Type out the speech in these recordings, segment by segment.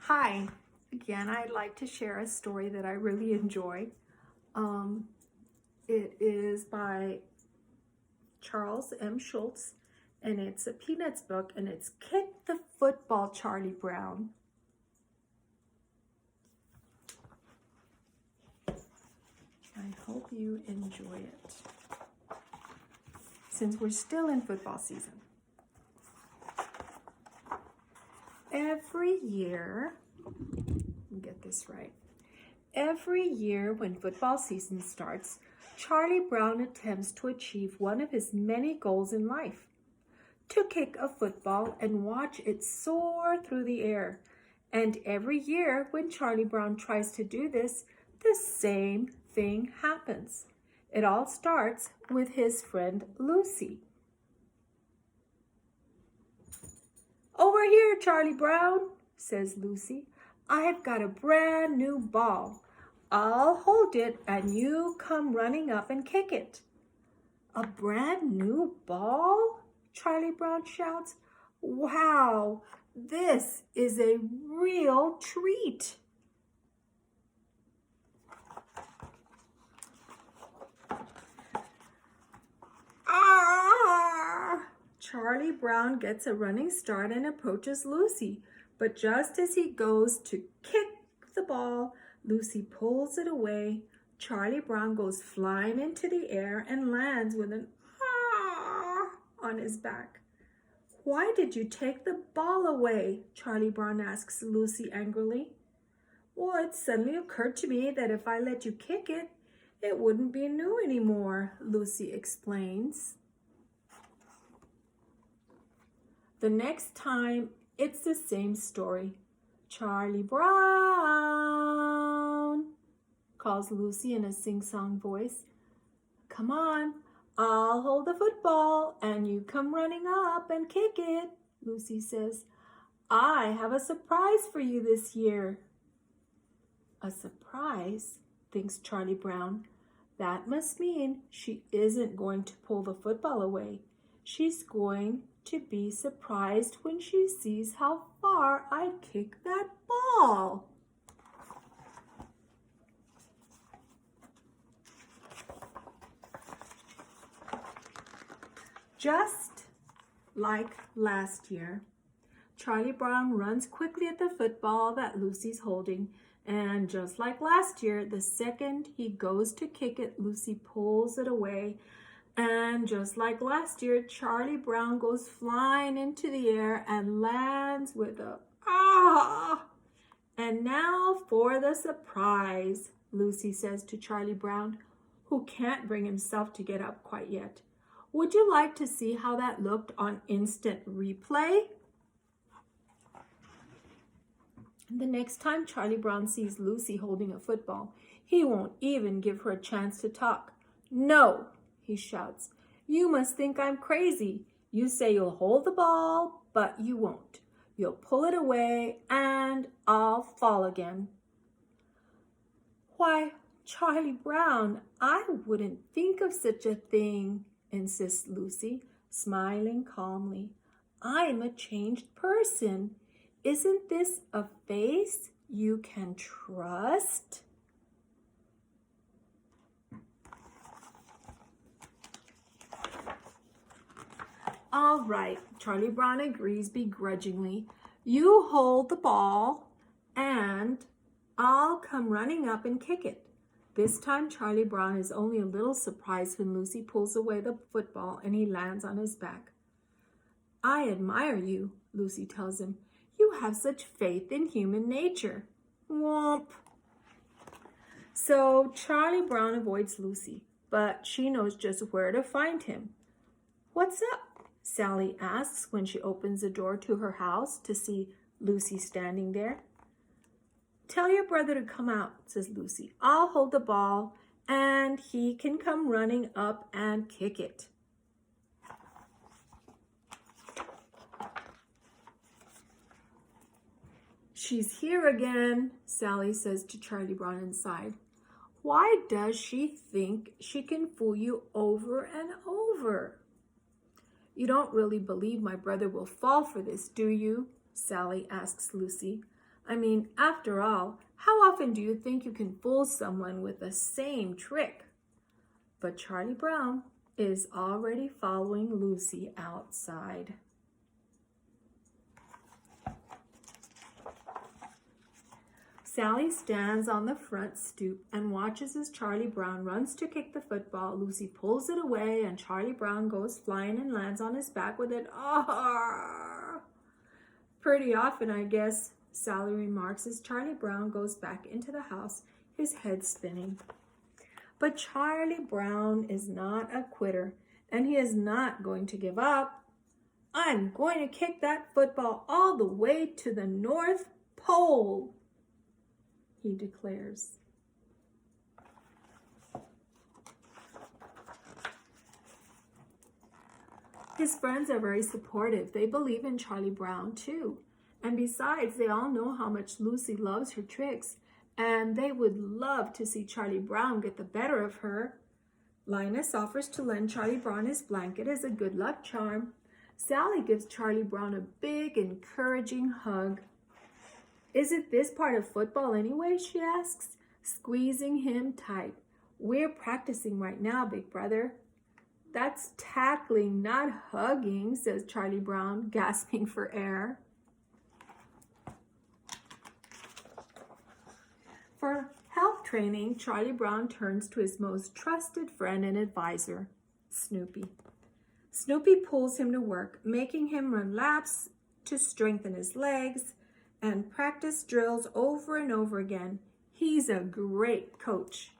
Hi, again, I'd like to share a story that I really enjoy. It is by Charles M. Schulz, and it's a Peanuts book, and it's Kick the Football, Charlie Brown. I hope you enjoy it, since we're still in football season. Every year, get this right. Every year when football season starts, Charlie Brown attempts to achieve one of his many goals in life: to kick a football and watch it soar through the air. And every year when Charlie Brown tries to do this, the same thing happens. It all starts with his friend Lucy. "Over here, Charlie Brown," says Lucy. "I've got a brand new ball. I'll hold it and you come running up and kick it." "A brand new ball?" Charlie Brown shouts. "Wow, this is a real treat." Ah! Charlie Brown gets a running start and approaches Lucy, but just as he goes to kick the ball, Lucy pulls it away. Charlie Brown goes flying into the air and lands with an "ah" on his back. "Why did you take the ball away?" Charlie Brown asks Lucy angrily. "Well, it suddenly occurred to me that if I let you kick it, it wouldn't be new anymore," Lucy explains. The next time, it's the same story. "Charlie Brown," calls Lucy in a sing-song voice. "Come on, I'll hold the football and you come running up and kick it," Lucy says. "I have a surprise for you this year." A surprise, thinks Charlie Brown. That must mean she isn't going to pull the football away. She's going to be surprised when she sees how far I kick that ball. Just like last year, Charlie Brown runs quickly at the football that Lucy's holding, and just like last year, the second he goes to kick it, Lucy pulls it away. And just like last year, Charlie Brown goes flying into the air and lands with a "ah." "And now for the surprise," Lucy says to Charlie Brown, who can't bring himself to get up quite yet. "Would you like to see how that looked on instant replay?" The next time Charlie Brown sees Lucy holding a football, he won't even give her a chance to talk. "No," he shouts, "you must think I'm crazy. You say you'll hold the ball, but you won't. You'll pull it away and I'll fall again." "Why, Charlie Brown, I wouldn't think of such a thing," insists Lucy, smiling calmly. "I'm a changed person. Isn't this a face you can trust?" "All right," Charlie Brown agrees begrudgingly. "You hold the ball and I'll come running up and kick it." This time Charlie Brown is only a little surprised when Lucy pulls away the football and he lands on his back. "I admire you," Lucy tells him. "You have such faith in human nature." Womp. So Charlie Brown avoids Lucy, but she knows just where to find him. "What's up?" Sally asks when she opens the door to her house to see Lucy standing there. "Tell your brother to come out," says Lucy. "I'll hold the ball and he can come running up and kick it." "She's here again," Sally says to Charlie Brown inside. "Why does she think she can fool you over and over?" "You don't really believe my brother will fall for this, do you?" Sally asks Lucy. I mean, after all, how often do you think you can fool someone with the same trick? But Charlie Brown is already following Lucy outside. Sally stands on the front stoop and watches as Charlie Brown runs to kick the football. Lucy pulls it away and Charlie Brown goes flying and lands on his back with it. Ah! Pretty often, I guess, Sally remarks as Charlie Brown goes back into the house, his head spinning. But Charlie Brown is not a quitter, and he is not going to give up. I'm going to kick that football all the way to the North Pole, he declares. His friends are very supportive. They believe in Charlie Brown too. And besides, they all know how much Lucy loves her tricks, and they would love to see Charlie Brown get the better of her. Linus offers to lend Charlie Brown his blanket as a good luck charm. Sally gives Charlie Brown a big, encouraging hug. Isn't this part of football anyway, she asks, squeezing him tight. We're practicing right now, big brother. That's tackling, not hugging, says Charlie Brown, gasping for air. For help training, Charlie Brown turns to his most trusted friend and advisor, Snoopy. Snoopy pulls him to work, making him run laps to strengthen his legs and practice drills over and over again. He's a great coach.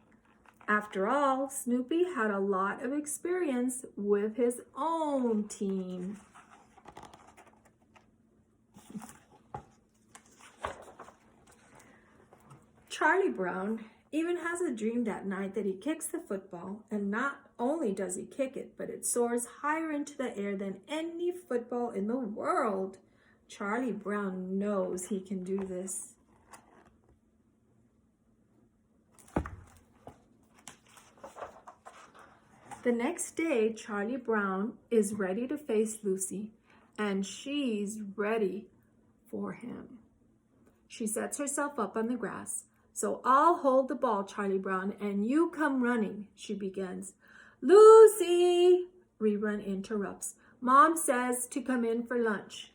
After all, Snoopy had a lot of experience with his own team. Charlie Brown even has a dream that night that he kicks the football, and not only does he kick it, but it soars higher into the air than any football in the world. Charlie Brown knows he can do this. The next day, Charlie Brown is ready to face Lucy, and she's ready for him. She sets herself up on the grass. So I'll hold the ball, Charlie Brown, and you come running, she begins. Lucy, Rerun interrupts. Mom says to come in for lunch.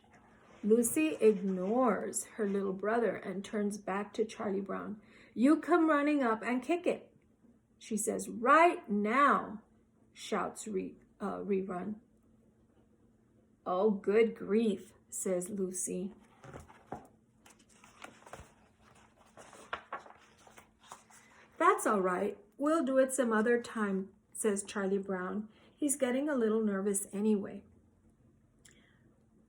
Lucy ignores her little brother and turns back to Charlie Brown. You come running up and kick it, she says. Right now, shouts Rerun. Oh, good grief, says Lucy. That's all right. We'll do it some other time, says Charlie Brown. He's getting a little nervous anyway.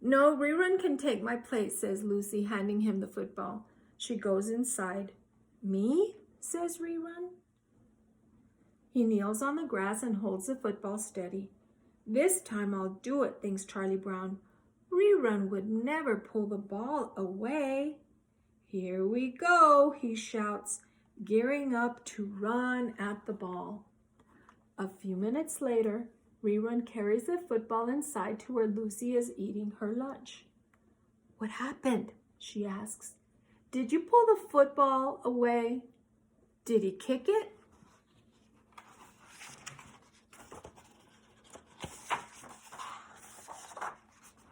No, Rerun can take my place, says Lucy, handing him the football. She goes inside. Me? Says Rerun. He kneels on the grass and holds the football steady. This time I'll do it, thinks Charlie Brown. Rerun would never pull the ball away. Here we go, he shouts, gearing up to run at the ball. A few minutes later, Rerun carries the football inside to where Lucy is eating her lunch. What happened? She asks. Did you pull the football away? Did he kick it?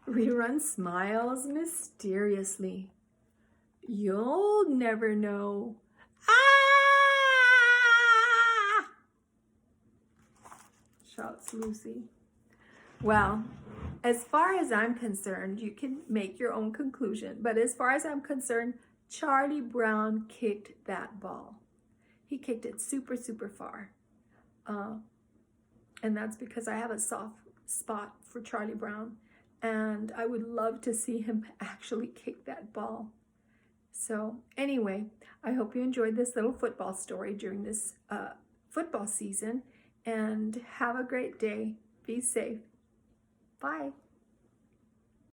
Rerun smiles mysteriously. You'll never know. Ah! Shouts Lucy. Well, as far as I'm concerned, you can make your own conclusion, but as far as I'm concerned, Charlie Brown kicked that ball. He kicked it super, super far. And that's because I have a soft spot for Charlie Brown, and I would love to see him actually kick that ball. So anyway, I hope you enjoyed this little football story during this football season, and have a great day. Be safe. Bye.